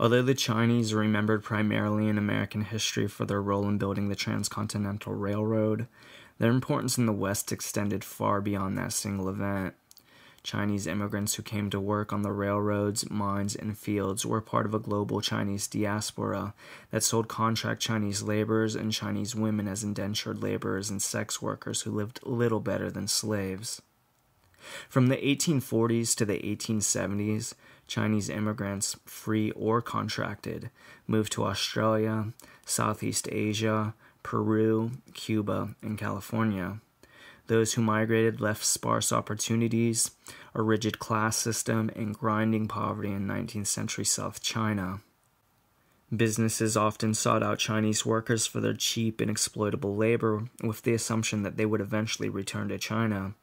Although the Chinese are remembered primarily in American history for their role in building the Transcontinental Railroad, their importance in the West extended far beyond that single event. Chinese immigrants who came to work on the railroads, mines, and fields were part of a global Chinese diaspora that sold contract Chinese laborers and Chinese women as indentured laborers and sex workers who lived little better than slaves. From the 1840s to the 1870s, Chinese immigrants, free or contracted, moved to Australia, Southeast Asia, Peru, Cuba, and California. Those who migrated left sparse opportunities, a rigid class system, and grinding poverty in 19th century South China. Businesses often sought out Chinese workers for their cheap and exploitable labor with the assumption that they would eventually return to China.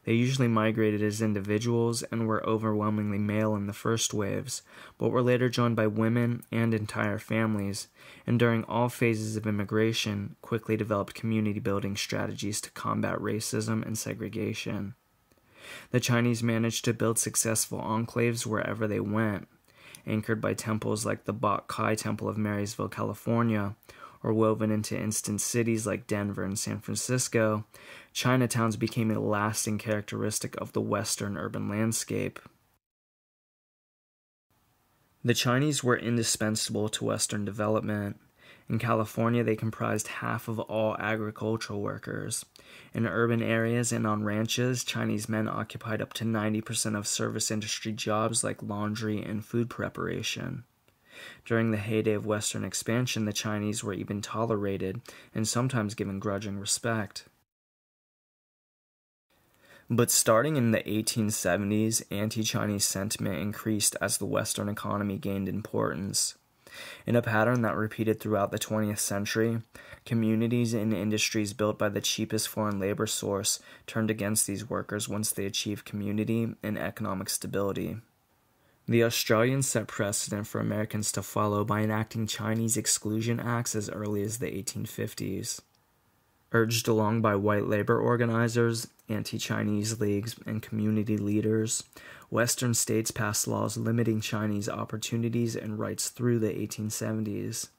They usually migrated as individuals and were overwhelmingly male in the first waves, but were later joined by women and entire families, and during all phases of immigration, quickly developed community-building strategies to combat racism and segregation. The Chinese managed to build successful enclaves wherever they went, anchored by temples like the Bok Kai Temple of Marysville, California, or woven into instant cities like Denver and San Francisco. Chinatowns became a lasting characteristic of the Western urban landscape. The Chinese were indispensable to Western development. In California, they comprised half of all agricultural workers. In urban areas and on ranches, Chinese men occupied up to 90% of service industry jobs like laundry and food preparation. During the heyday of Western expansion, the Chinese were even tolerated and sometimes given grudging respect. But starting in the 1870s, anti-Chinese sentiment increased as the Western economy gained importance. In a pattern that repeated throughout the 20th century, communities and industries built by the cheapest foreign labor source turned against these workers once they achieved community and economic stability. The Australians set precedent for Americans to follow by enacting Chinese exclusion acts as early as the 1850s. Urged along by white labor organizers, anti-Chinese leagues, and community leaders, Western states passed laws limiting Chinese opportunities and rights through the 1870s.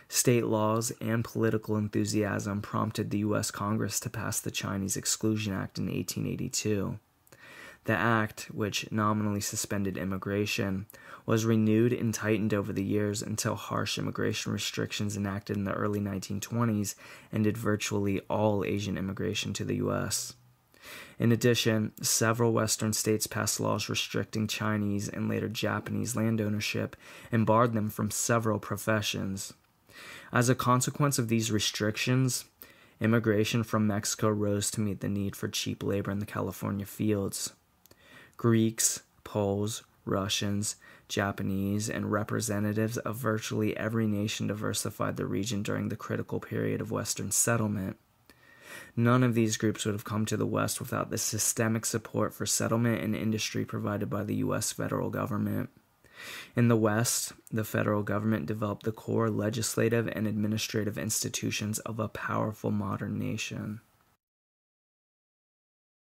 State laws and political enthusiasm prompted the U.S. Congress to pass the Chinese Exclusion Act in 1882. The act, which nominally suspended immigration, was renewed and tightened over the years until harsh immigration restrictions enacted in the early 1920s ended virtually all Asian immigration to the U.S. In addition, several Western states passed laws restricting Chinese and later Japanese land ownership and barred them from several professions. As a consequence of these restrictions, immigration from Mexico rose to meet the need for cheap labor in the California fields. Greeks, Poles, Russians, Japanese, and representatives of virtually every nation diversified the region during the critical period of Western settlement. None of these groups would have come to the West without the systemic support for settlement and industry provided by the U.S. federal government. In the West, the federal government developed the core legislative and administrative institutions of a powerful modern nation.